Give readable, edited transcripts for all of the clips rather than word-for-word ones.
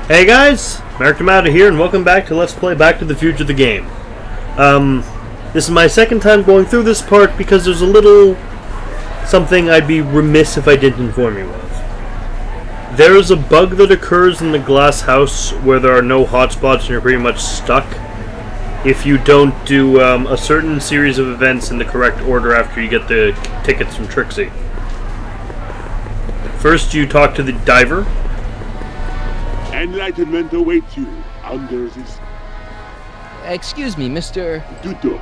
Hey guys, Markdomata here, and welcome back to Let's Play Back to the Future the game. This is my second time going through this part because there's a little something I'd be remiss if I didn't inform you of. There is a bug that occurs in the glass house where there are no hotspots and you're pretty much stuck if you don't do a certain series of events in the correct order after you get the tickets from Trixie. First, you talk to the diver. Enlightenment awaits you under this... Excuse me, Mr... Tuto.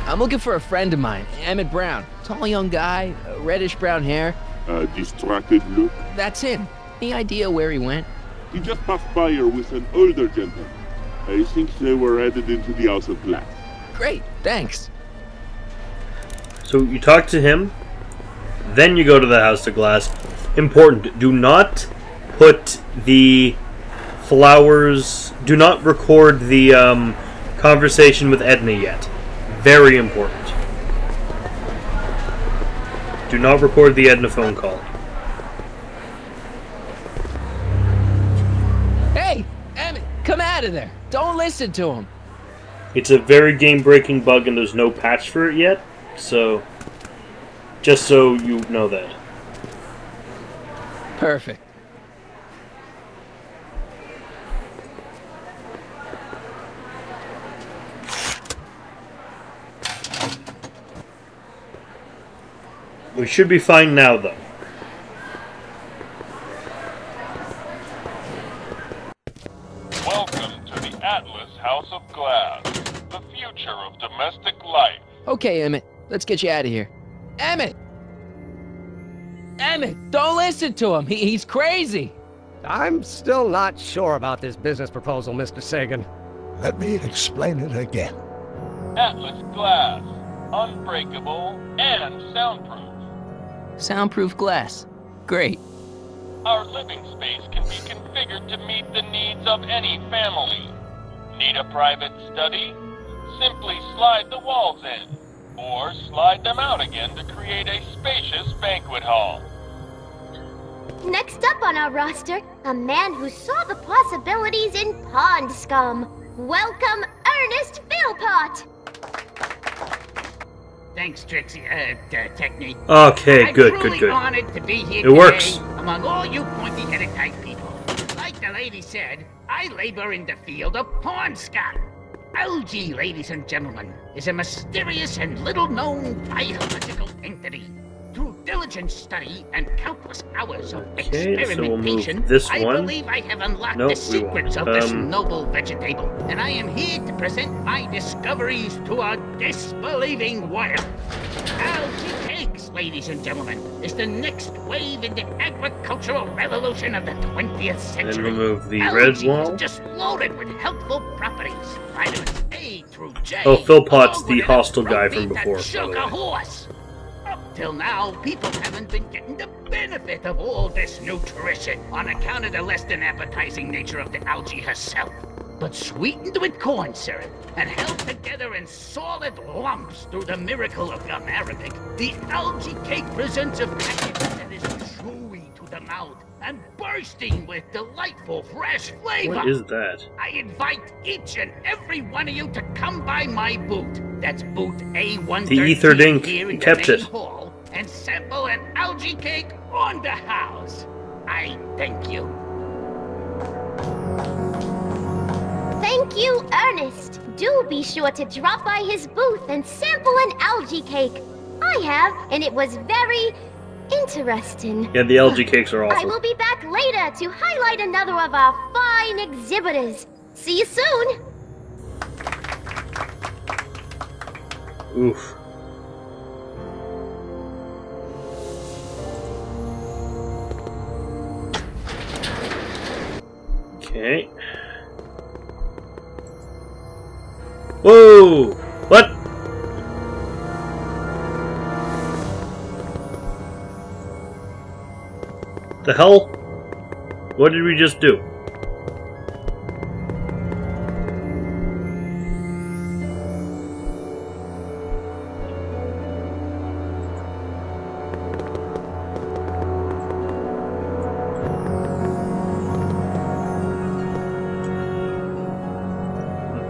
I'm looking for a friend of mine, Emmett Brown. Tall young guy, reddish-brown hair. A distracted look. That's him. Any idea where he went? He just passed by here with an older gentleman. I think they were headed into the House of Glass. Great, thanks. So you talk to him, then you go to the House of Glass. Important, do not put the flowers, do not record the conversation with Edna yet. Very important. Do not record the Edna phone call. Hey, Emmett, come out of there. Don't listen to him. It's a very game-breaking bug and there's no patch for it yet, so just so you know that. Perfect. We should be fine now, though. Welcome to the Atlas House of Glass, the future of domestic life. Okay, Emmett, let's get you out of here. Emmett! Emmett, don't listen to him. He's crazy. I'm still not sure about this business proposal, Mr. Sagan. Let me explain it again. Atlas Glass, unbreakable and soundproof. Soundproof glass. Great. Our living space can be configured to meet the needs of any family. Need a private study? Simply slide the walls in, or slide them out again to create a spacious banquet hall. Next up on our roster, a man who saw the possibilities in pond scum. Welcome, Ernest Philpott! Thanks, Trixie, Technique. Okay, good. Honored to be here It works. Among all you pointy-headed type people. Like the lady said, I labor in the field of pond scum. Algae, ladies and gentlemen, is a mysterious and little-known biological entity. Through diligent study and countless hours of experimentation, I believe I have unlocked the secrets of this noble vegetable, and I am here to present my discoveries to a disbelieving world. Algae cakes, ladies and gentlemen, is the next wave in the agricultural revolution of the 20th century. And remove the Algae red wall. is just loaded with helpful properties, vitamins A through J. Oh, Philpott's the hostile guy from before. Horse. Up till now, people haven't been getting the benefit of all this nutrition on account of the less than appetizing nature of the algae herself. But sweetened with corn syrup and held together in solid lumps through the miracle of gum arabic, the algae cake presents a package that is chewy to the mouth and bursting with delightful fresh flavor. What is that? I invite each and every one of you to come by my booth. That's booth A113 The Ethered Ink here in kept the main it. hall, and sample an algae cake on the house. I thank you. Thank you, Ernest. Do be sure to drop by his booth and sample an algae cake. I have, and it was very interesting. Yeah, the algae cakes are I awful. will be back later to highlight another of our fine exhibitors. See you soon. Oof. Okay. Whoa! What? The hell? What did we just do?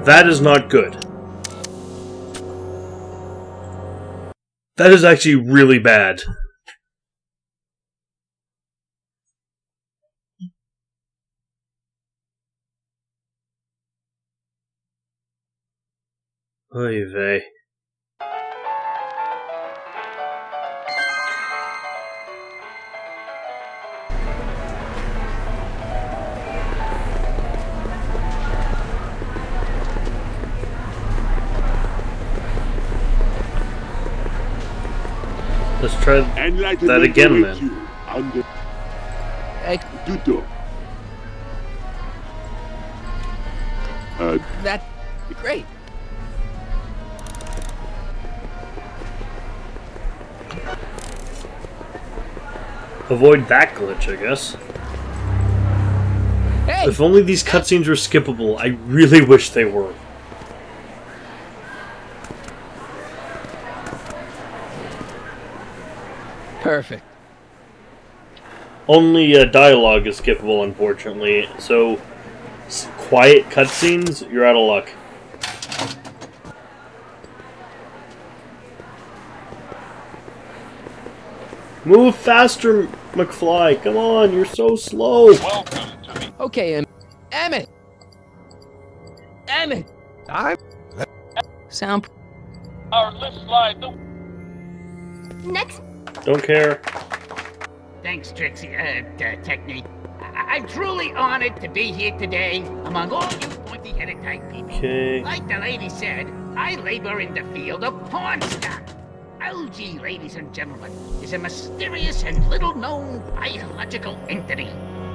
That is not good. That is actually really bad. Oy vey. Let's try that again, then. That's great. Avoid that glitch, I guess. Hey! If only these cutscenes were skippable. I really wish they were. Perfect. Only dialogue is skippable, unfortunately. So, quiet cutscenes, you're out of luck. Move faster, McFly! Come on, you're so slow! Welcome to the... Okay, Emmett! Emmett! Sound... Our lift slide the... Next. Don't care. Thanks, Trixie, Technique. I'm truly honored to be here today among all you pointy-headed type people. Okay. Like the lady said, I labor in the field of porn stuff. Algae, ladies and gentlemen, is a mysterious and little-known biological entity.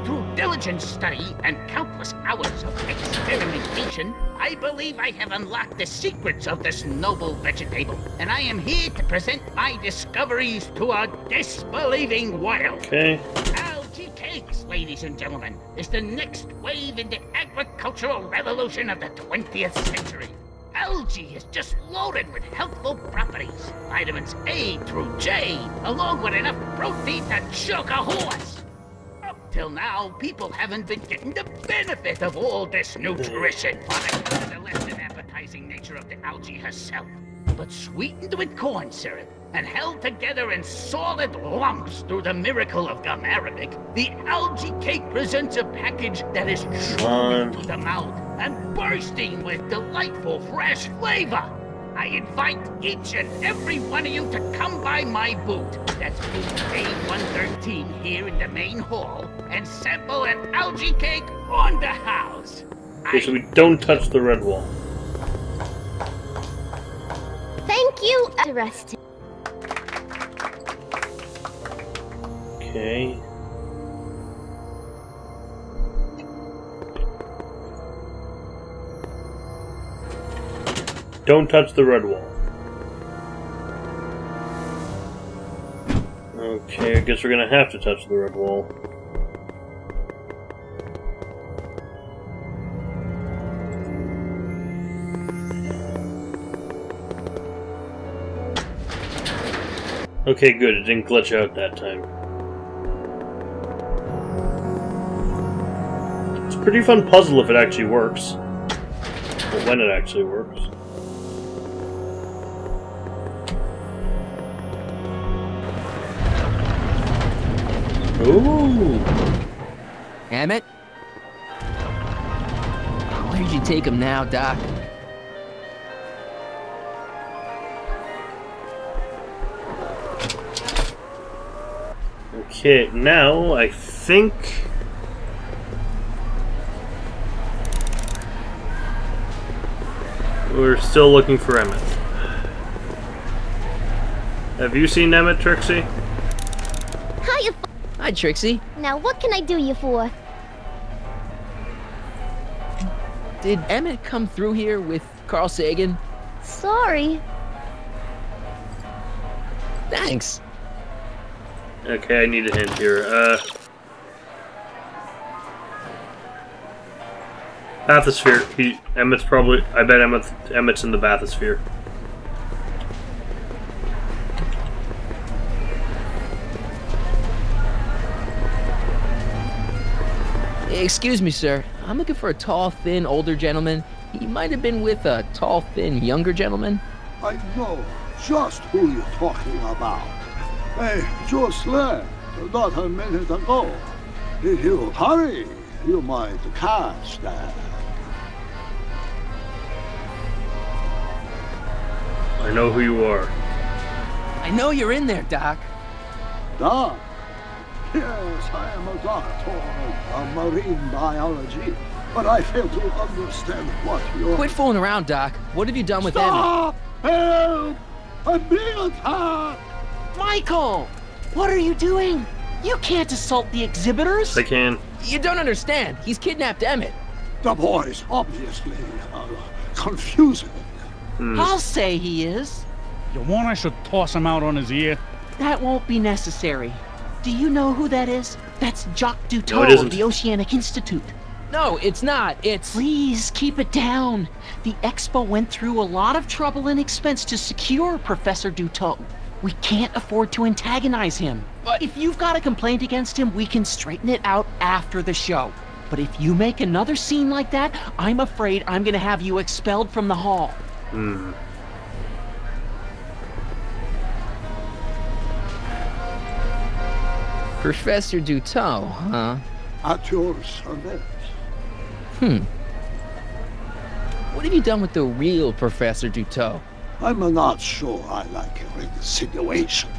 Through diligent study and countless hours of experimentation, I believe I have unlocked the secrets of this noble vegetable, and I am here to present my discoveries to a disbelieving world. Okay. Algae cakes, ladies and gentlemen, is the next wave in the agricultural revolution of the 20th century. Algae is just loaded with healthful properties, vitamins A through J, along with enough protein to choke a horse. Up till now, people haven't been getting the benefit of all this nutrition on account of the less than appetizing nature of the algae herself. But sweetened with corn syrup and held together in solid lumps through the miracle of gum arabic, the algae cake presents a package that is true to the mouth and bursting with delightful fresh flavor. I invite each and every one of you to come by my booth, that's booth A113 here in the main hall, and sample an algae cake on the house. Okay, so we don't touch the red wall. Thank you. Interesting. Okay. Don't touch the red wall. Okay, I guess we're gonna have to touch the red wall. Okay, good. It didn't glitch out that time. It's a pretty fun puzzle if it actually works. Well, when it actually works. Ooh! Emmett? Where'd you take him now, Doc? Okay, now I think we're still looking for Emmett. Have you seen Emmett, Trixie? Hiya. Hi, Trixie. Now, what can I do you for? Did Emmett come through here with Carl Sagan? Sorry. Thanks. Okay, I need a hint here. Bathysphere. Emmett's probably... I bet Emmett's in the bathysphere. Excuse me, sir. I'm looking for a tall, thin, older gentleman. He might have been with a tall, thin, younger gentleman. I know just who you're talking about. I just left not a minute ago. If you hurry, you might catch that. I know who you are. I know you're in there, Doc. Doc? Yes, I am a doctor of marine biology, but I fail to understand what you're... Quit fooling around, Doc. What have you done with Emmett? Stop! Help! I'm being attacked! Michael! What are you doing? You can't assault the exhibitors! I can. You don't understand. He's kidnapped Emmett. The boy's obviously confusing. I'll say he is. You want I should toss him out on his ear? That won't be necessary. Do you know who that is? That's Jacques No, it Duteau isn't. of the Oceanic Institute. No, it's not. It's... Please keep it down. The Expo went through a lot of trouble and expense to secure Professor Duteau. We can't afford to antagonize him. But- If you've got a complaint against him, we can straighten it out after the show. But if you make another scene like that, I'm afraid I'm gonna have you expelled from the hall. Professor Duteau, huh? At your service. What have you done with the real Professor Duteau? I'm not sure I like your insinuations.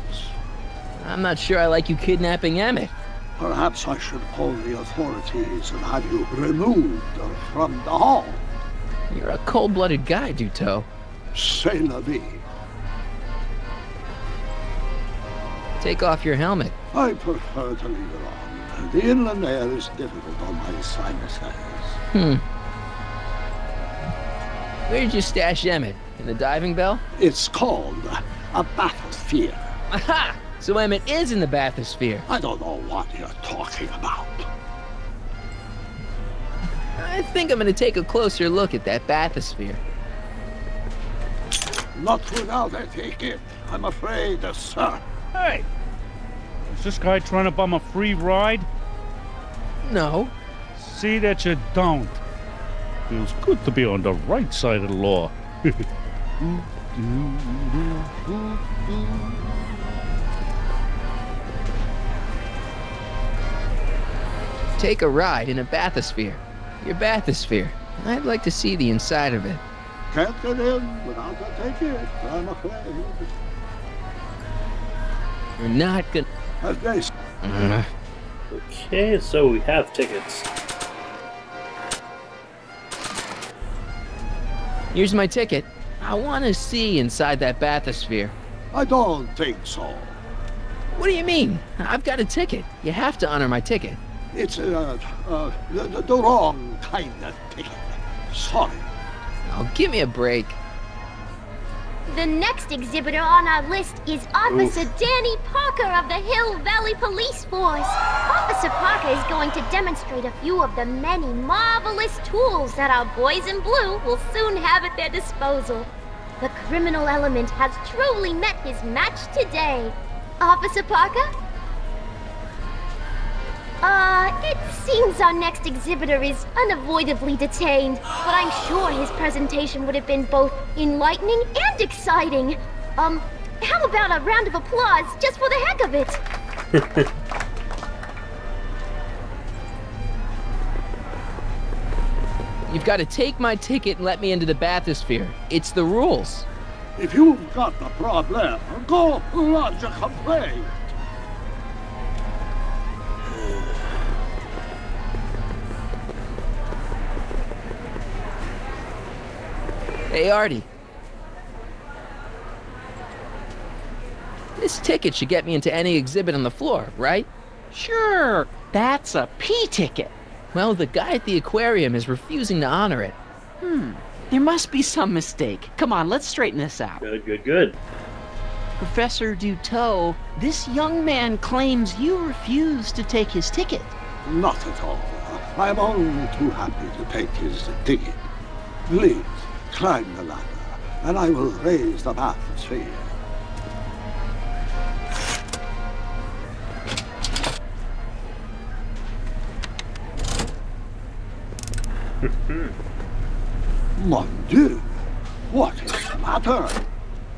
I'm not sure I like you kidnapping Emmett. Perhaps I should call the authorities and have you removed from the hall. You're a cold-blooded guy, Duteau. C'est la vie. Take off your helmet. I prefer to leave it on. The inland air is difficult on my sinuses. Where did you stash Emmett? In the diving bell? It's called a bathysphere. Aha! So Emmett is in the bathysphere. I don't know what you're talking about. I think I'm gonna take a closer look at that bathysphere. Not without a ticket, I'm afraid, sir. Hey! Is this guy trying to bum a free ride? No. See that you don't. Feels good to be on the right side of the law. Take a ride in a bathysphere. Your bathysphere. I'd like to see the inside of it. Can't get in without a ticket, I'm afraid. You're not gonna... As they say, Okay, so we have tickets. Here's my ticket. I want to see inside that bathysphere. I don't think so. What do you mean? I've got a ticket. You have to honor my ticket. It's the wrong kind of ticket. Sorry. Oh, give me a break. The next exhibitor on our list is Officer Danny Parker of the Hill Valley Police Force. Officer Parker is going to demonstrate a few of the many marvelous tools that our boys in blue will soon have at their disposal. The criminal element has truly met his match today. Officer Parker? It seems our next exhibitor is unavoidably detained, but I'm sure his presentation would have been both enlightening and exciting. How about a round of applause just for the heck of it? You've got to take my ticket and let me into the bathysphere. It's the rules. If you've got a problem, go lodge a complaint. Hey, Artie. This ticket should get me into any exhibit on the floor, right? Sure, that's a P-ticket. Well, the guy at the aquarium is refusing to honor it. There must be some mistake. Come on, let's straighten this out. Good. Professor Duteau, this young man claims you refused to take his ticket. Not at all. I'm only too happy to take his ticket. Please, climb the ladder, and I will raise the bathysphere. Mon Dieu! What is the matter?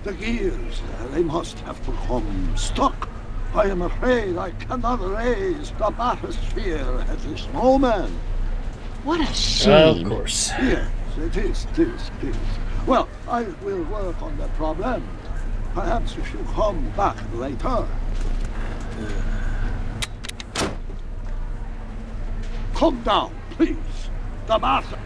The gears, they must have become stuck. I am afraid I cannot raise the bathysphere at this moment. What a shame. Of course. Yes, it is. Well, I will work on the problem. Perhaps if you come back later. Come down, please. The bath.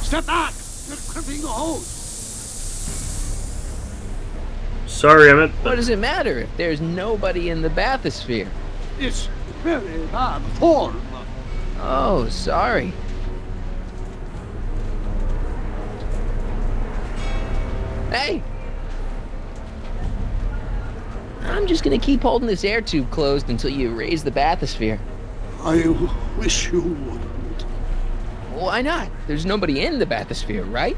Step back! You're clipping the hose. Sorry, Emmett. What does it matter if there's nobody in the bathysphere? It's very bad form. Oh, sorry. Hey! I'm just gonna keep holding this air tube closed until you raise the bathysphere. I wish you wouldn't. Why not? There's nobody in the bathysphere, right?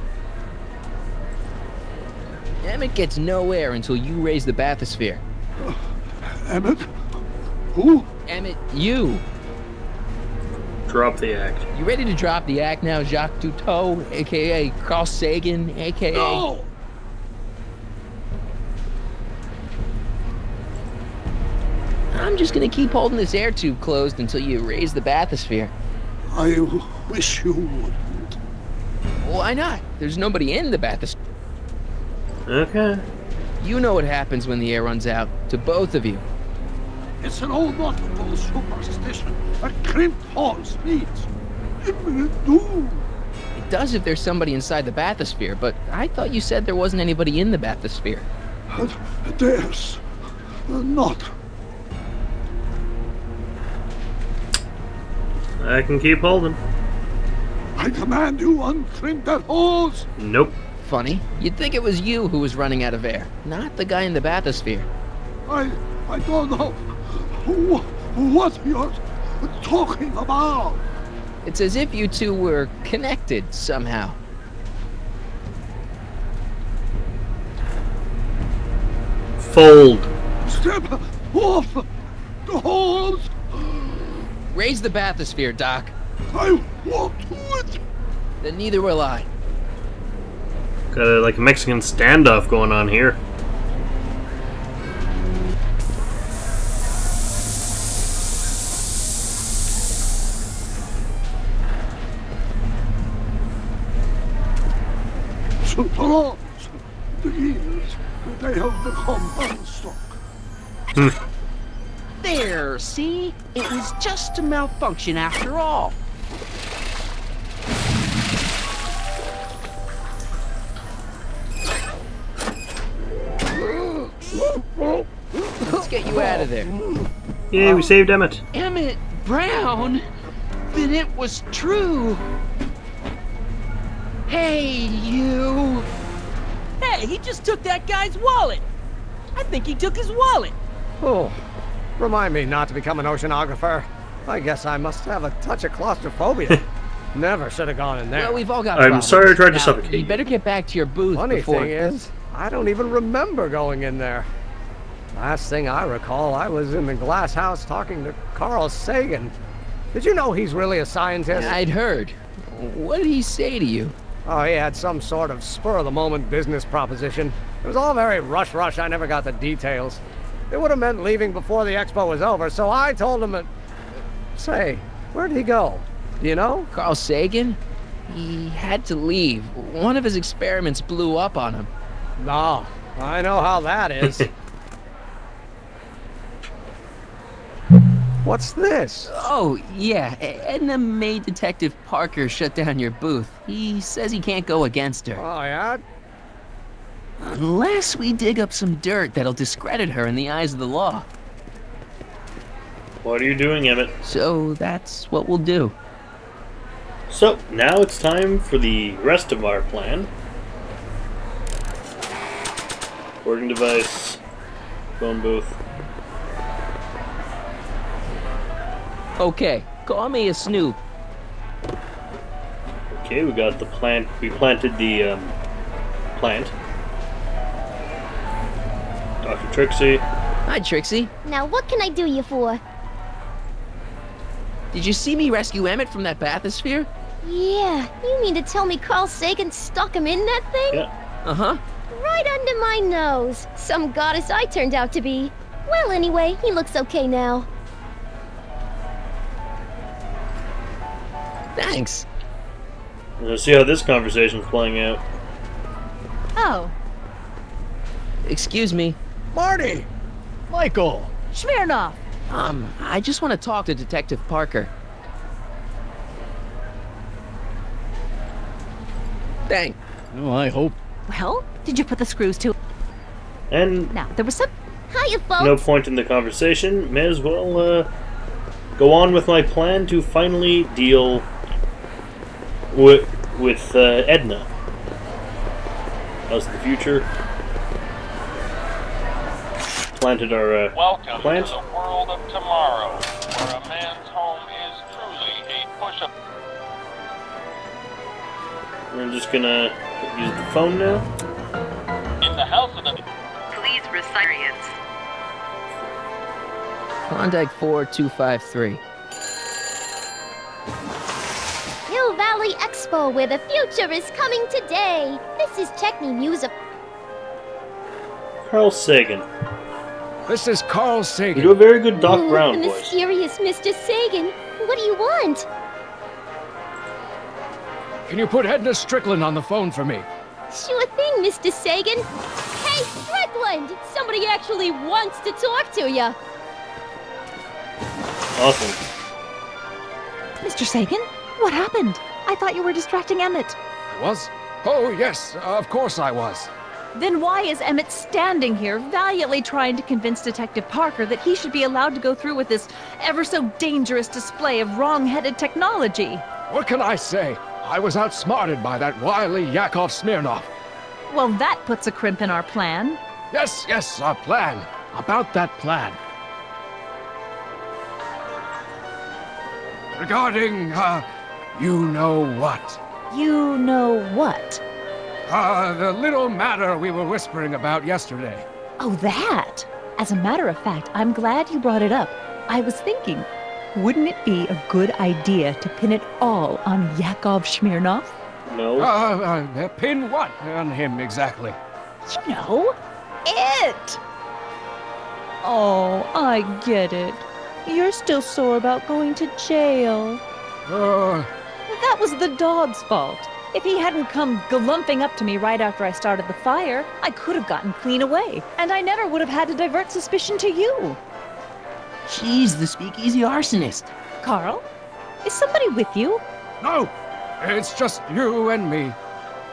Emmett gets no air until you raise the bathysphere. Emmett? Who? Emmett, you. Drop the act. You ready to drop the act now, Jacques Cousteau, a.k.a. Carl Sagan, a.k.a. No! I'm just gonna keep holding this air tube closed until you raise the bathysphere. I wish you wouldn't. Why not? There's nobody in the bathysphere. Okay. You know what happens when the air runs out, to both of you. It's an old nautical superstition. A crimped horse meets imminent doom. It does if there's somebody inside the bathysphere, but I thought you said there wasn't anybody in the bathysphere. There's not. I can keep holding. I command you uncrimp that hose. Nope. Funny. You'd think it was you who was running out of air, not the guy in the bathysphere. I don't know what you're talking about. It's as if you two were connected somehow. Fold. Step off the hose. Raise the bathysphere, Doc. I won't do it. Then neither will I. Got a like Mexican standoff going on here. The gears, they have become unstuck. There, see? It was just a malfunction after all. Let's get you out of there. Yay, we saved Emmett. Emmett Brown? Then it was true. Hey, you. Hey, he just took that guy's wallet. I think he took his wallet. Oh, remind me not to become an oceanographer. I guess I must have a touch of claustrophobia. Never should have gone in there. Well, we've all got I'm problems. sorry I tried to Now, suffocate you you. better get back to your booth Funny before... thing is, I don't even remember going in there. Last thing I recall, I was in the glass house talking to Carl Sagan. Did you know he's really a scientist? I'd heard. What did he say to you? Oh, he had some sort of spur-of-the-moment business proposition. It was all very rush. I never got the details. It would have meant leaving before the expo was over, so I told him that... Say, where'd he go? Do you know? Carl Sagan? He had to leave. One of his experiments blew up on him. No, I know how that is. What's this? Oh, yeah. Edna made Detective Parker shut down your booth. He says he can't go against her. Oh, yeah? Unless we dig up some dirt that'll discredit her in the eyes of the law. What are you doing, Emmett? So that's what we'll do. So, now it's time for the rest of our plan. Recording device, phone booth. Okay, call me a snoop. Okay, we got the plant. We planted the plant. Dr. Trixie. Hi, Trixie. Now what can I do you for? Did you see me rescue Emmett from that bathysphere? Yeah, you mean to tell me Carl Sagan stuck him in that thing? Yeah. Uh-huh. Right under my nose. Some goddess I turned out to be. Well, anyway, he looks okay now. Thanks. Let's see how this conversation's playing out. Oh, Excuse me. Marty! Michael! Smirnoff! I just want to talk to Detective Parker. Thanks. Oh, I hope. Well, did you put the screws to? And Now, there was some... Hiya, folks. no point in the conversation. May as well go on with my plan to finally deal with Edna. How's the future? Planted our Welcome plant. to the world of tomorrow, where a man's home is truly a push-up. We're just gonna use the phone now. In the house of the... Please recite. Klondike 4253. Hill Valley Expo, where the future is coming today. This is Techni News of... Carl Sagan. This is Carl Sagan. You do a very good Doc Brown The voice. mysterious Mr. Sagan. What do you want? Can you put Edna Strickland on the phone for me? Sure thing, Mr. Sagan. Hey, Strickland! Somebody actually wants to talk to you. Awesome. Mr. Sagan? What happened? I thought you were distracting Emmett. I was? Oh, yes, of course I was. Then why is Emmett standing here, valiantly trying to convince Detective Parker that he should be allowed to go through with this ever so dangerous display of wrong-headed technology? What can I say? I was outsmarted by that wily Yakov Smirnoff. Well, that puts a crimp in our plan. Yes, our plan. About that plan. Regarding, you know what? You know what? The little matter we were whispering about yesterday. Oh, that! As a matter of fact, I'm glad you brought it up. I was thinking, wouldn't it be a good idea to pin it all on Yakov Smirnoff? No. Pin what on him exactly? You know, it! Oh, I get it. You're still sore about going to jail. That was the dog's fault. If he hadn't come glumping up to me right after I started the fire, I could have gotten clean away, and I never would have had to divert suspicion to you. She's the speakeasy arsonist. Carl, is somebody with you? No, it's just you and me.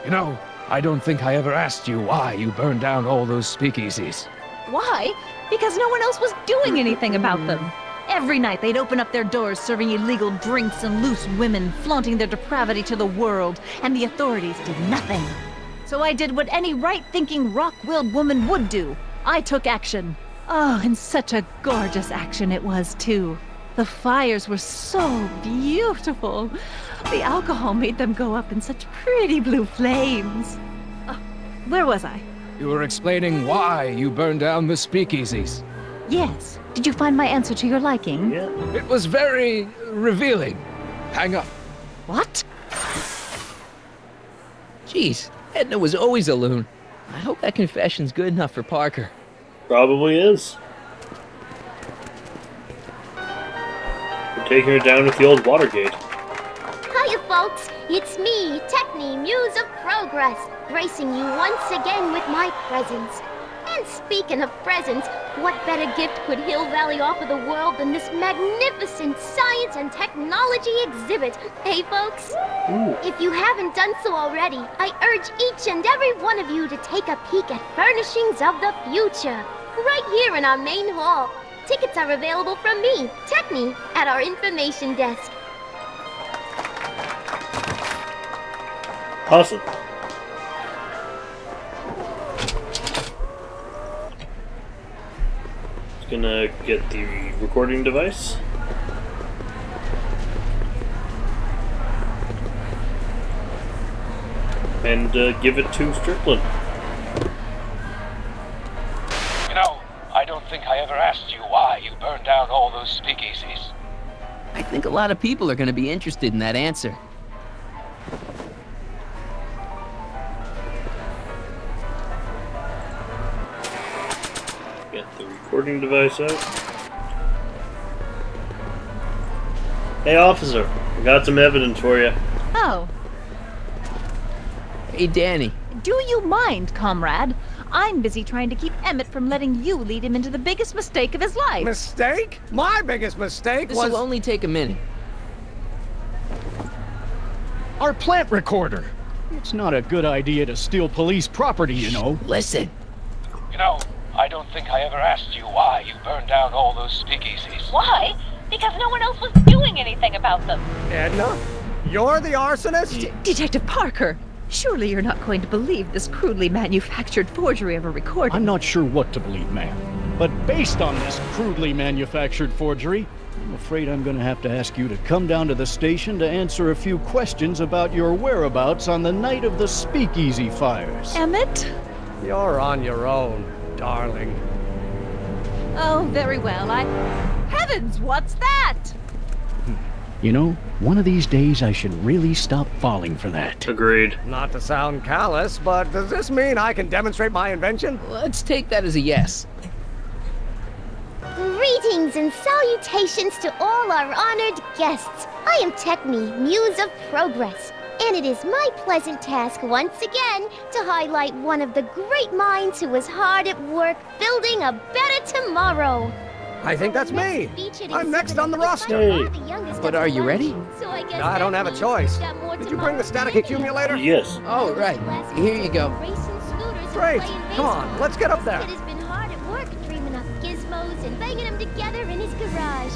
You know, I don't think I ever asked you why you burned down all those speakeasies. Why? Because no one else was doing anything about them. Every night they'd open up their doors serving illegal drinks and loose women, flaunting their depravity to the world, and the authorities did nothing. So I did what any right-thinking, rock-willed woman would do. I took action. Oh, and such a gorgeous action it was, too. The fires were so beautiful. The alcohol made them go up in such pretty blue flames. Where was I? You were explaining why you burned down the speakeasies. Yes. Did you find my answer to your liking? Yeah. It was very revealing. Hang up. What? Jeez, Edna was always a loon. I hope that confession's good enough for Parker. Probably is. We're taking her down with the old Watergate. Hiya, folks. It's me, Techni Muse of Progress, gracing you once again with my presence. And speaking of presents, what better gift could Hill Valley offer the world than this magnificent science and technology exhibit? Hey, folks? Ooh. If you haven't done so already, I urge each and every one of you to take a peek at Furnishings of the Future, right here in our main hall. Tickets are available from me, Techni, at our information desk. Awesome. Just gonna get the recording device. And give it to Strickland. You know, I don't think I ever asked you why you burned down all those speakeasies. I think a lot of people are going to be interested in that answer. Get the recording device out. Hey, officer. I got some evidence for you. Oh, Hey, Danny. do you mind, comrade? I'm busy trying to keep Emmett from letting you lead him into the biggest mistake of his life. Mistake? My biggest mistake This was... will only take a minute. Our plant recorder. It's not a good idea to steal police property, you know. Listen. You know, I don't think I ever asked you why you burned down all those speakeasies. Why? Because no one else was doing anything about them. Edna? You're the arsonist? Detective Parker, surely you're not going to believe this crudely manufactured forgery of a recording. I'm not sure what to believe, ma'am. But based on this crudely manufactured forgery, I'm afraid I'm going to have to ask you to come down to the station to answer a few questions about your whereabouts on the night of the speakeasy fires. Emmett? You're on your own, darling. Oh, very well. Heavens, what's that? You know, one of these days I should really stop falling for that. Agreed. Not to sound callous, but does this mean I can demonstrate my invention? Let's take that as a yes. Greetings and salutations to all our honored guests. I am Techne, Muse of Progress, and it is my pleasant task once again to highlight one of the great minds who was hard at work building a better tomorrow. I think that's me. I'm next on the roster. But are you ready? I don't have a choice. Did you bring the static accumulator? Yes. Oh, right. Here you go. Great. Come on, let's get up there. Kid has been hard at work dreaming up gizmos and banging them together in his garage.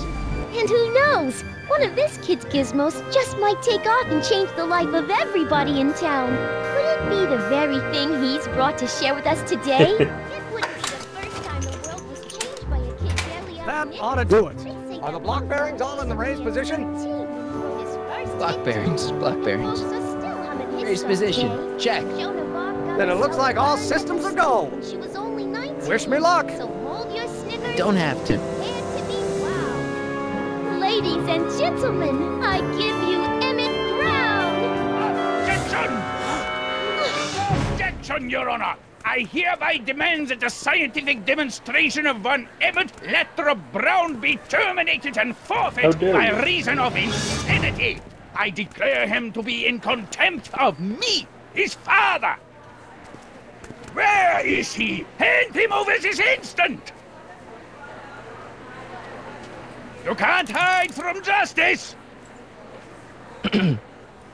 And who knows? One of this kid's gizmos just might take off and change the life of everybody in town. Could it be the very thing he's brought to share with us today? It wouldn't be the first time the world was changed by a kid barely out of That ought to do it. Are the block bearings all in the raised position? Block bearings. Block bearings. Raised position. Check. Then it looks like all systems are go. She was only 19. Wish me luck. So hold your Snickers. Don't have to. Prepare to be wowed. Ladies and gentlemen, I give you Emmett Brown. Objection! Objection, Your Honor! I hereby demand that the scientific demonstration of one Emmett Letter Brown be terminated and forfeit by reason of insanity. I declare him to be in contempt of me, his father. Where is he? Hand him over this instant! You can't hide from justice!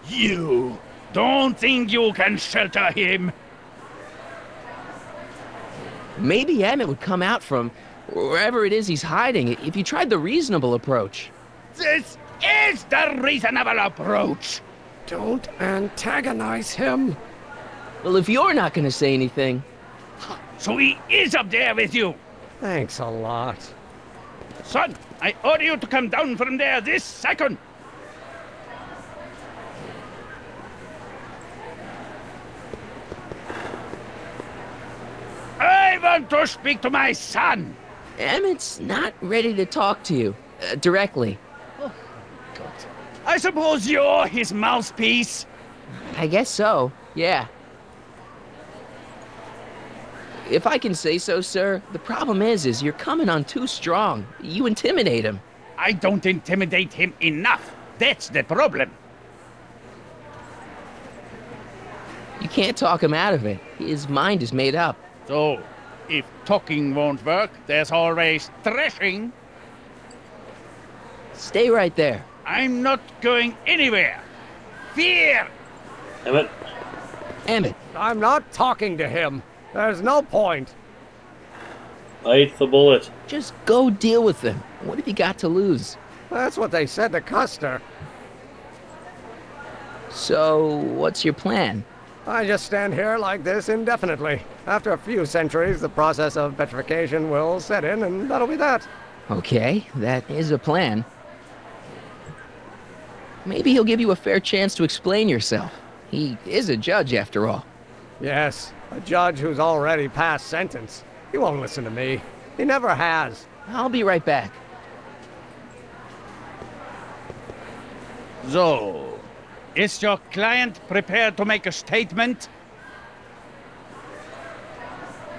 You don't think you can shelter him? Maybe Emmett would come out from wherever it is he's hiding if you tried the reasonable approach. This is the reasonable approach. Don't antagonize him. Well, if you're not going to say anything... So he is up there with you? Thanks a lot. Son, I order you to come down from there this second. I want to speak to my son. Emmett's not ready to talk to you directly. Oh, God. I suppose you're his mouthpiece? I guess so, yeah. If I can say so, sir, the problem is you're coming on too strong. You intimidate him. I don't intimidate him enough. That's the problem. You can't talk him out of it. His mind is made up. So, if talking won't work, there's always thrashing. Stay right there. I'm not going anywhere. Fear! Emmett. Emmett. I'm not talking to him. There's no point. Bite the bullet. Just go deal with him. What have you got to lose? That's what they said to Custer. So, what's your plan? I just stand here like this indefinitely. After a few centuries, the process of petrification will set in, and that'll be that. Okay, that is a plan. Maybe he'll give you a fair chance to explain yourself. He is a judge, after all. Yes, a judge who's already passed sentence. He won't listen to me. He never has. I'll be right back. So, is your client prepared to make a statement?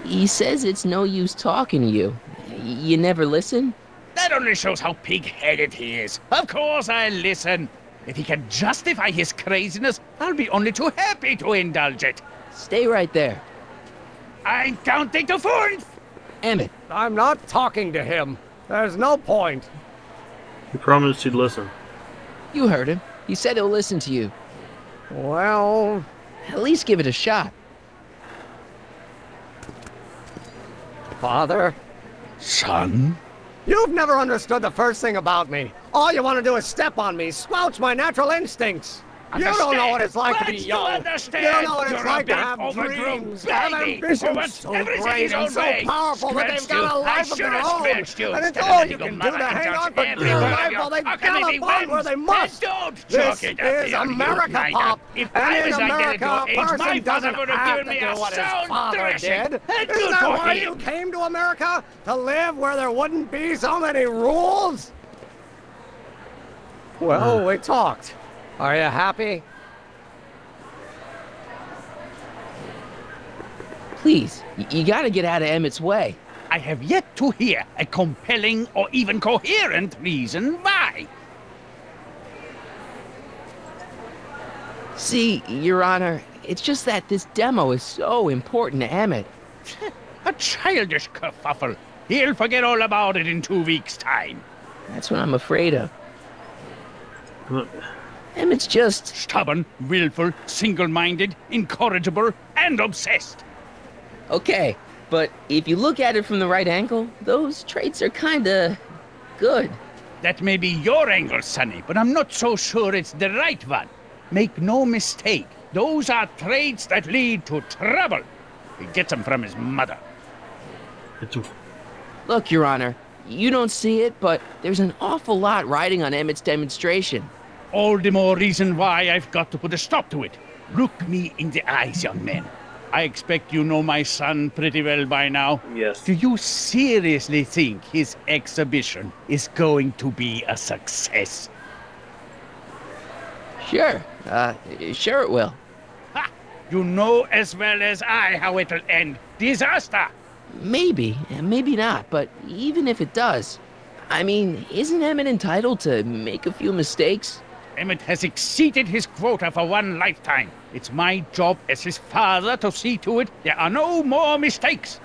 He says it's no use talking to you. You never listen? That only shows how pig-headed he is. Of course I'll listen. If he can justify his craziness, I'll be only too happy to indulge it. Stay right there. I'm counting to 4. Emmett. I'm not talking to him. There's no point. He promised he'd listen. You heard him. He said he'll listen to you. Well... At least give it a shot. Father? Son? You've never understood the first thing about me. All you want to do is step on me, squelch my natural instincts. You don't know what it's like to be young. You don't know what it's like to have dreams, to have ambitions so great and so powerful that they've got a life of their own. And it's all you can do to hang on for dear life while they gallop on where they must. This is America, Pop. And in America, a person doesn't have to do what his father did. Isn't that why you came to America? To live where there wouldn't be so many rules? Well, we talked. Are you happy? Please, you gotta get out of Emmett's way. I have yet to hear a compelling or even coherent reason why. See, Your Honor, it's just that this demo is so important to Emmett. A childish kerfuffle. He'll forget all about it in 2 weeks' time. That's what I'm afraid of. Emmett's just... stubborn, willful, single-minded, incorrigible, and obsessed. Okay, but if you look at it from the right angle, those traits are kinda... good. That may be your angle, Sonny, but I'm not so sure it's the right one. Make no mistake, those are traits that lead to trouble. He gets them from his mother. Look, Your Honor, you don't see it, but there's an awful lot riding on Emmett's demonstration. All the more reason why I've got to put a stop to it. Look me in the eyes, young man. I expect you know my son pretty well by now. Yes. Do you seriously think his exhibition is going to be a success? Sure. Sure it will. Ha! You know as well as I how it'll end. Disaster! Maybe, and maybe not, but even if it does, I mean, isn't Emmett entitled to make a few mistakes? Emmett has exceeded his quota for one lifetime. It's my job as his father to see to it there are no more mistakes.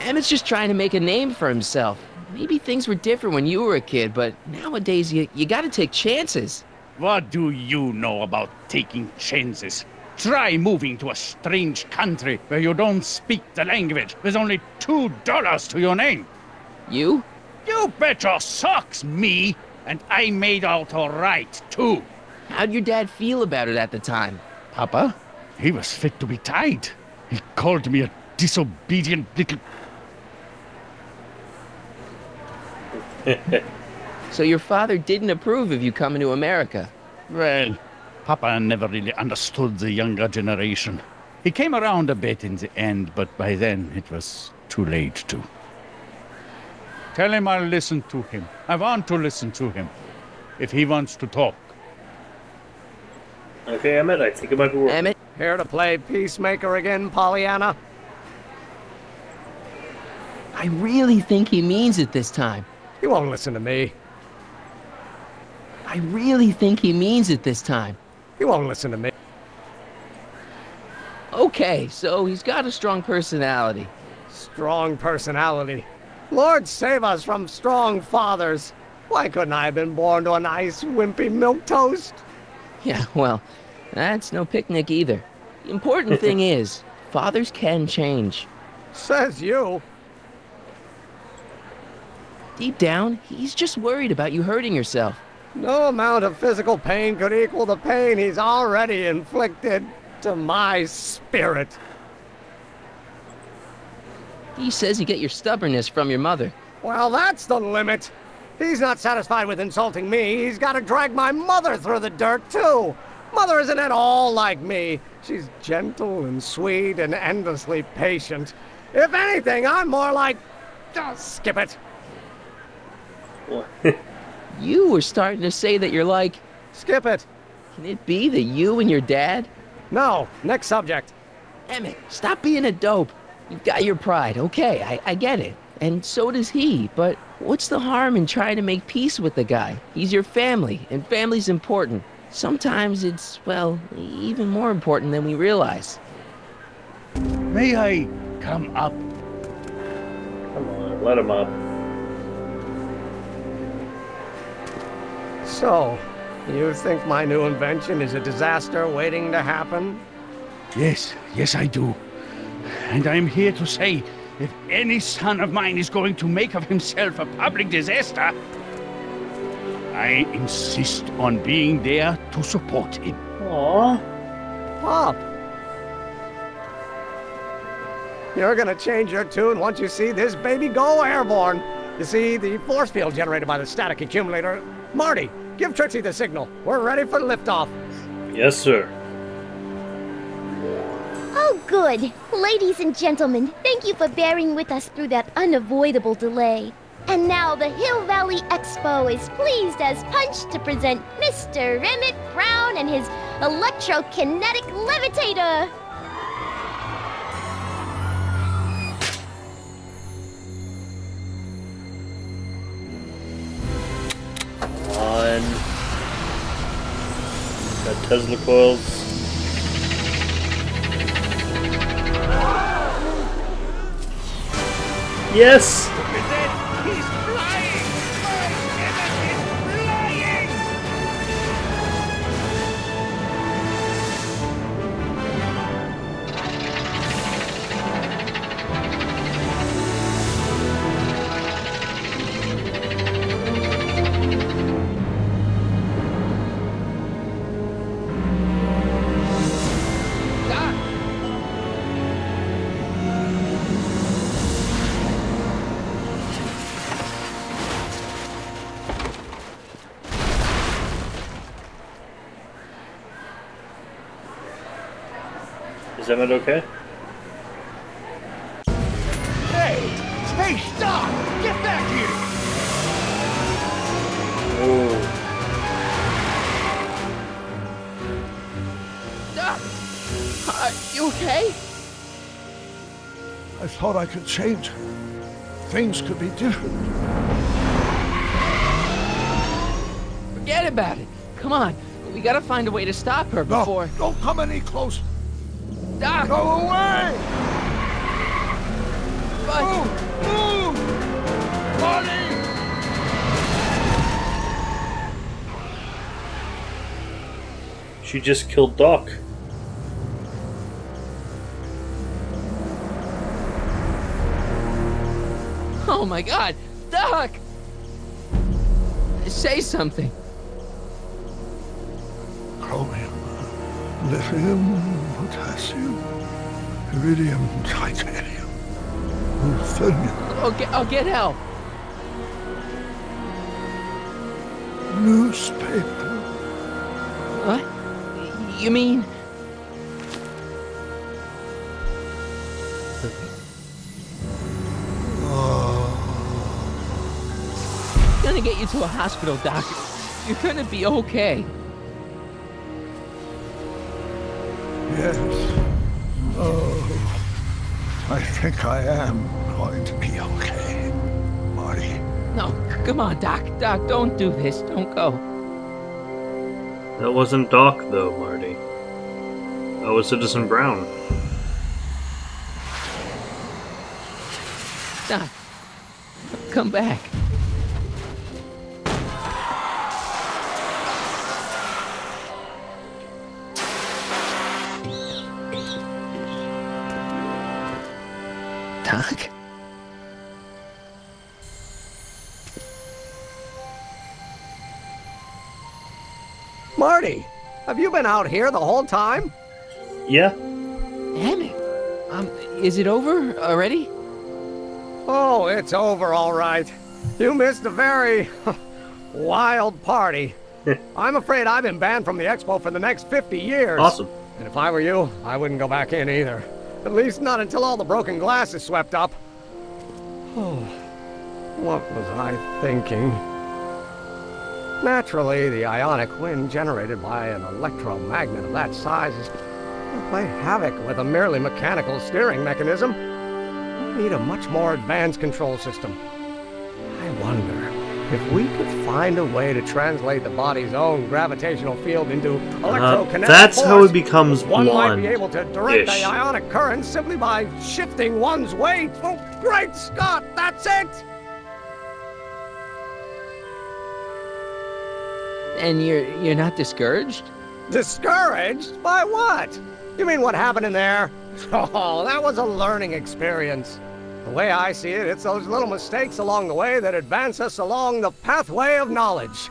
Emmett's just trying to make a name for himself. Maybe things were different when you were a kid, but nowadays you gotta take chances. What do you know about taking chances? Try moving to a strange country where you don't speak the language with only $2 to your name. You? You bet your socks, me! And I made out all right, too. How'd your dad feel about it at the time? Papa? He was fit to be tied. He called me a disobedient little... So your father didn't approve of you coming to America? Well, Papa never really understood the younger generation. He came around a bit in the end, but by then it was too late to. Tell him I'll listen to him. I want to listen to him. If he wants to talk. Okay, Emmett, I think it might be working. Emmett? Here to play peacemaker again, Pollyanna? I really think he means it this time. He won't listen to me. I really think he means it this time. He won't listen to me. Okay, so he's got a strong personality. Strong personality. Lord save us from strong fathers. Why couldn't I have been born to a nice, wimpy milquetoast? Yeah, well, that's no picnic either. The important thing is, fathers can change. Says you. Deep down, he's just worried about you hurting yourself. No amount of physical pain could equal the pain he's already inflicted to my spirit. He says you get your stubbornness from your mother. Well, that's the limit. He's not satisfied with insulting me. He's got to drag my mother through the dirt, too. Mother isn't at all like me. She's gentle and sweet and endlessly patient. If anything, I'm more like... skip it. You were starting to say that you're like... Skip it. Can it be that you and your dad? No, next subject. Emmett, stop being a dope. You've got your pride, okay, I get it. And so does he, but what's the harm in trying to make peace with the guy? He's your family, and family's important. Sometimes it's, well, even more important than we realize. May I come up? Come on, let him up. So, you think my new invention is a disaster waiting to happen? Yes, yes I do. And I'm here to say, if any son of mine is going to make of himself a public disaster, I insist on being there to support him. Aww. Pop! You're gonna change your tune once you see this baby go airborne. You see, the force field generated by the static accumulator... Marty, give Trixie the signal. We're ready for liftoff. Yes, sir. Oh, good. Ladies and gentlemen, thank you for bearing with us through that unavoidable delay. And now the Hill Valley Expo is pleased as punch to present Mr. Emmett Brown and his electrokinetic levitator. On. Got Tesla coils. Yes! He's flying! Emmett is flying! Is Emmett okay? Hey, stop! Get back here! Oh. Doc! Are you okay? I thought I could change her. Things could be different. Forget about it. Come on. We gotta find a way to stop her before... No, don't come any closer. Doc! Go away! But... Move! Marty! She just killed Doc. Oh my god! Doc! Say something. Chromium, lithium, potassium, iridium, titanium, ruthenium. I'll get help. Newspaper. What? You mean... Gonna get you to a hospital, Doc. You're gonna be okay. Yes. Oh, I think I am going to be okay, Marty. No, come on, Doc. Doc, don't do this. Don't go. That wasn't Doc, though, Marty. That was Citizen Brown. Doc, come back. Doc? Marty, have you been out here the whole time? Yeah. Emmett, is it over already? Oh, it's over all right. You missed a very wild party. I'm afraid I've been banned from the expo for the next 50 years. Awesome. And if I were you, I wouldn't go back in either. At least not until all the broken glass is swept up. Oh, what was I thinking? Naturally, the ionic wind generated by an electromagnet of that size is going to play havoc with a merely mechanical steering mechanism. We need a much more advanced control system. I wonder if we could find a way to translate the body's own gravitational field into electrokinetic that's force. how it becomes One might be blonde-ish. able to direct the ionic current simply by shifting one's weight. Oh, great Scott, that's it! And you're not discouraged? Discouraged? By what? You mean what happened in there? Oh, that was a learning experience. The way I see it, it's those little mistakes along the way that advance us along the pathway of knowledge.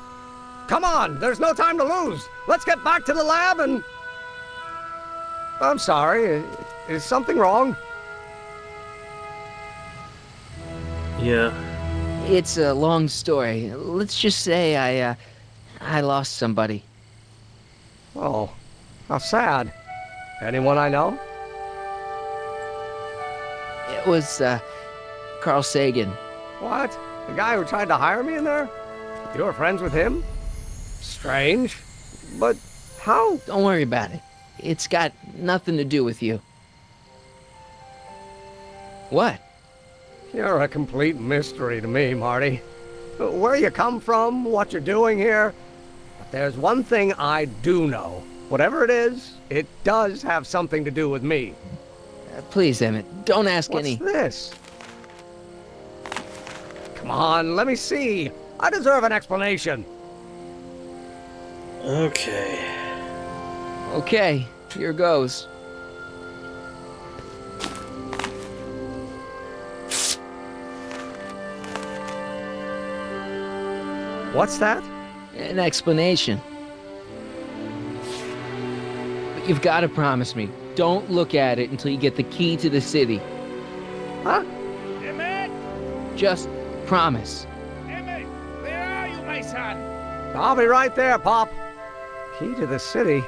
Come on, there's no time to lose. Let's get back to the lab and... I'm sorry, is something wrong? Yeah. It's a long story. Let's just say I lost somebody. Oh, how sad. Anyone I know? It was, Carl Sagan. What? The guy who tried to hire me in there? You were friends with him? Strange. But how? Don't worry about it. It's got nothing to do with you. What? You're a complete mystery to me, Marty. Where you come from, what you're doing here. But there's one thing I do know. Whatever it is, it does have something to do with me. Please, Emmett, don't ask any... What's this? Come on, let me see. I deserve an explanation. Okay. Okay, here goes. What's that? An explanation. But you've got to promise me. Don't look at it until you get the key to the city. Huh? Emmett! Just promise. Emmett, where are you, my son? I'll be right there, Pop. Key to the city?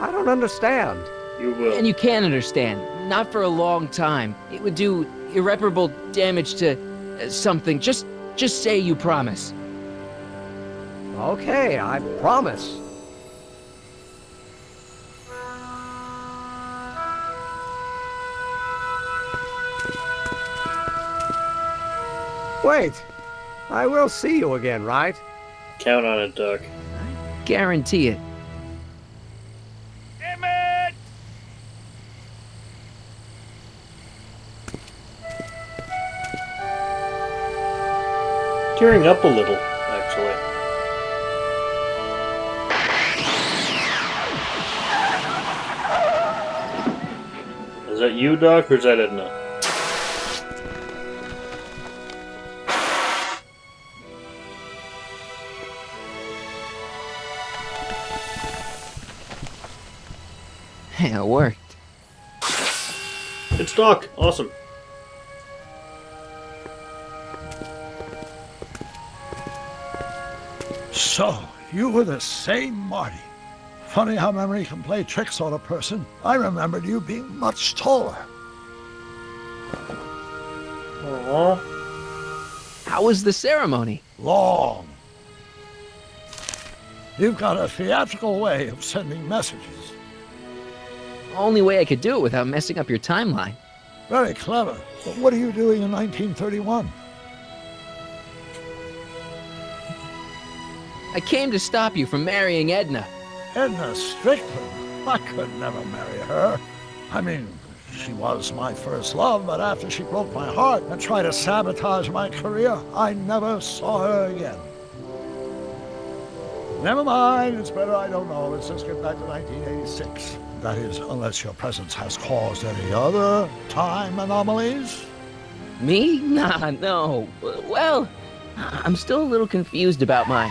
I don't understand. You will. And you can understand. Not for a long time. It would do irreparable damage to something. Just say you promise. Okay, I promise. Wait, I will see you again, right? Count on it, Doc. Guarantee it. Emmett! Tearing up a little, actually. Is that you, Doc, or is that Edna? It worked. It's Doc. Awesome. So, you were the same Marty. Funny how memory can play tricks on a person. I remembered you being much taller. Aww. How was the ceremony? Long. You've got a theatrical way of sending messages. Only way I could do it without messing up your timeline. Very clever. But what are you doing in 1931? I came to stop you from marrying Edna. Edna Strickland? I could never marry her. I mean, she was my first love, but after she broke my heart and tried to sabotage my career, I never saw her again. Never mind, it's better I don't know. Let's just get back to 1986. That is, unless your presence has caused any other time anomalies. Me? Nah, no. Well, I'm still a little confused about my...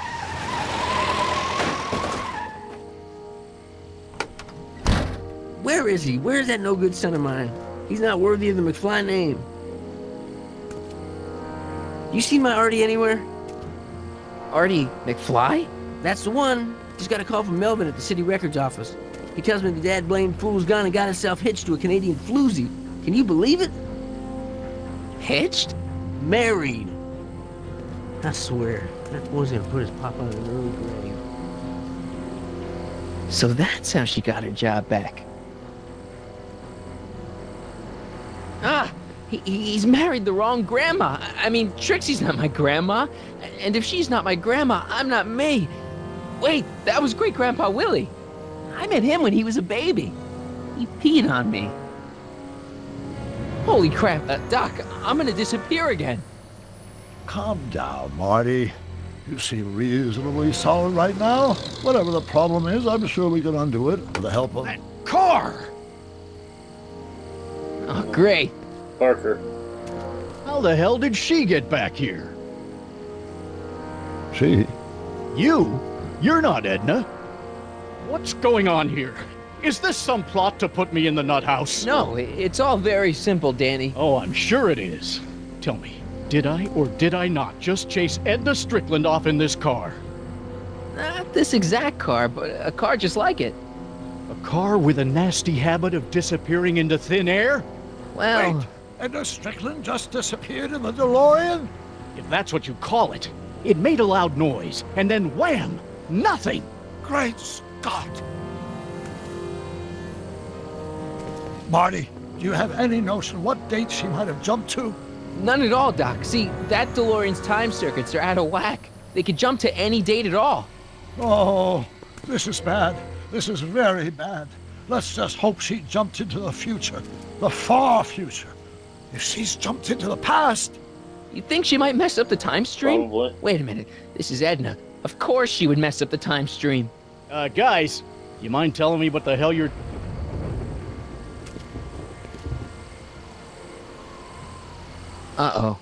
Where is he? Where's that no-good son of mine? He's not worthy of the McFly name. You see my Artie anywhere? Artie McFly? That's the one. Just got a call from Melvin at the city records office. He tells me the dad-blamed fool's gone and got himself hitched to a Canadian floozy. Can you believe it? Hitched? Married. I swear, that boy's gonna put his papa in an early grave. So that's how she got her job back. Ah! He's married the wrong grandma. I mean, Trixie's not my grandma. And if she's not my grandma, I'm not me. Wait, that was Great-Grandpa Willie. I met him when he was a baby. He peed on me. Holy crap, Doc, I'm gonna disappear again. Calm down, Marty. You seem reasonably solid right now. Whatever the problem is, I'm sure we can undo it with the help of... That car! Oh, great. Parker. How the hell did she get back here? She? You? You're not Edna. What's going on here? Is this some plot to put me in the nut house? No, it's all very simple, Danny. Oh, I'm sure it is. Tell me, did I or did I not just chase Edna Strickland off in this car? Not this exact car, but a car just like it. A car with a nasty habit of disappearing into thin air? Well... Wait, Edna Strickland just disappeared in the DeLorian? If that's what you call it. It made a loud noise, and then wham! Nothing! Great Scott! Marty, do you have any notion what date she might have jumped to? None at all, Doc. See, that DeLorean's time circuits are out of whack. They could jump to any date at all. Oh, this is bad. This is very bad. Let's just hope she jumped into the future. The far future. If she's jumped into the past... You think she might mess up the time stream? Probably. Wait a minute. This is Edna. Of course she would mess up the time stream. Guys, you mind telling me what the hell you're... Uh-oh.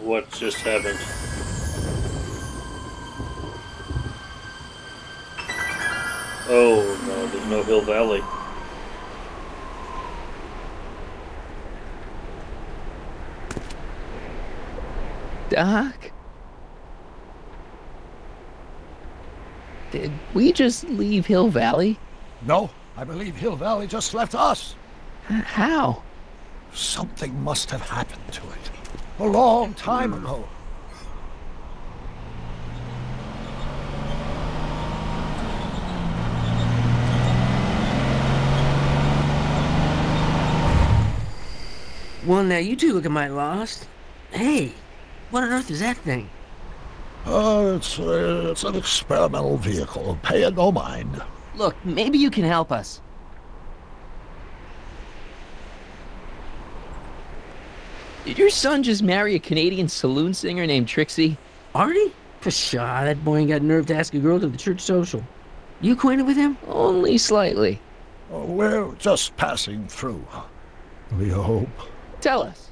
What just happened? Oh, no, there's no Hill Valley. Doc? Did we just leave Hill Valley? No, I believe Hill Valley just left us. How? Something must have happened to it. A long time ago. Well, now you two looking mighty lost. Hey, what on earth is that thing? It's an experimental vehicle. Pay it no mind. Look, maybe you can help us. Did your son just marry a Canadian saloon singer named Trixie? Artie? Pshaw, that boy ain't got nerve to ask a girl to the church social. You acquainted with him? Only slightly. We're just passing through. We hope. Tell us.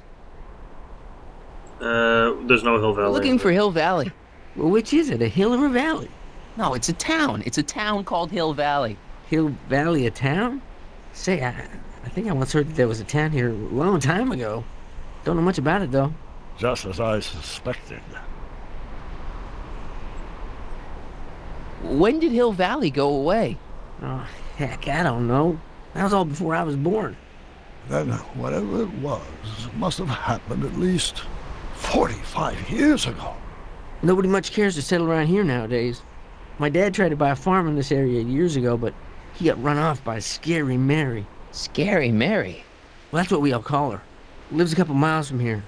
There's no Hill Valley. We're looking for Hill Valley. Well, which is it, a hill or a valley? No, it's a town. It's a town called Hill Valley. Hill Valley, a town? Say, I think I once heard that there was a town here a long time ago. Don't know much about it, though. Just as I suspected. When did Hill Valley go away? Oh, heck, I don't know. That was all before I was born. Then whatever it was must have happened at least 45 years ago. Nobody much cares to settle around here nowadays. My dad tried to buy a farm in this area years ago, but he got run off by Scary Mary. Scary Mary? Well, that's what we all call her. Lives a couple miles from here.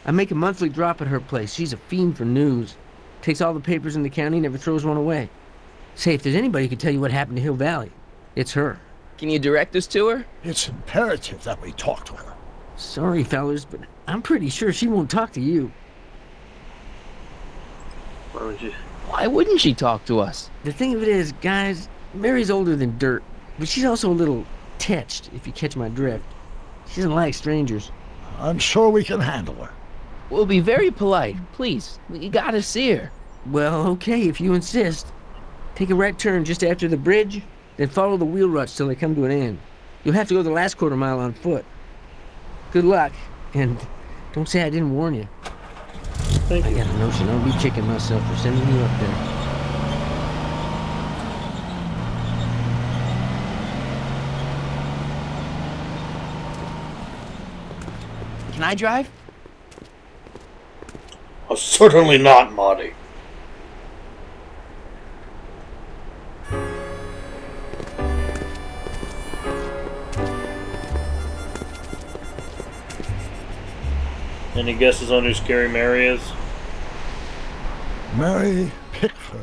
I make a monthly drop at her place. She's a fiend for news. Takes all the papers in the county, never throws one away. Say, if there's anybody who can tell you what happened to Hill Valley, it's her. Can you direct us to her? It's imperative that we talk to her. Sorry, fellas, but I'm pretty sure she won't talk to you. Why wouldn't she talk to us? The thing of it is, guys, Mary's older than dirt, but she's also a little tetched, if you catch my drift. She doesn't like strangers. I'm sure we can handle her. We'll be very polite. Please, we gotta see her. Well, okay, if you insist. Take a right turn just after the bridge, then follow the wheel ruts till they come to an end. You'll have to go the last quarter mile on foot. Good luck, and don't say I didn't warn you. Thank you. I got a notion I'll be kicking myself for sending you up there. Can I drive? Oh, certainly not, Marty. Any guesses on who Scary Mary is? Mary Pickford.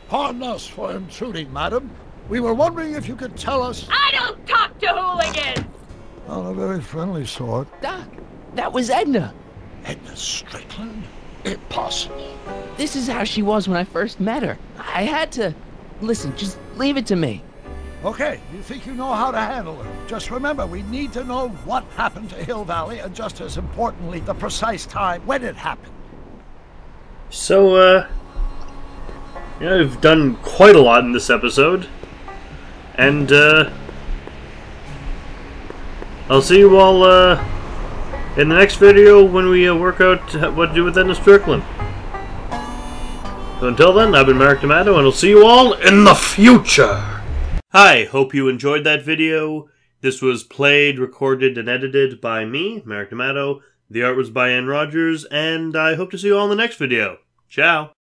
Pardon us for intruding, madam. We were wondering if you could tell us... I don't talk to hooligans! On a very friendly sort. Doc, that was Edna. Edna Strickland? Impossible. This is how she was when I first met her. I had to... Listen, just leave it to me. Okay, you think you know how to handle her. Just remember, we need to know what happened to Hill Valley, and just as importantly, the precise time when it happened. So, yeah, we've done quite a lot in this episode. And, I'll see you all, in the next video when we work out what to do with Edna Strickland. So until then, I've been Mark D'Amato, and I'll see you all in the future! Hi, hope you enjoyed that video. This was played, recorded, and edited by me, Mark D'Amato. The art was by Ann Rogers, and I hope to see you all in the next video. Ciao!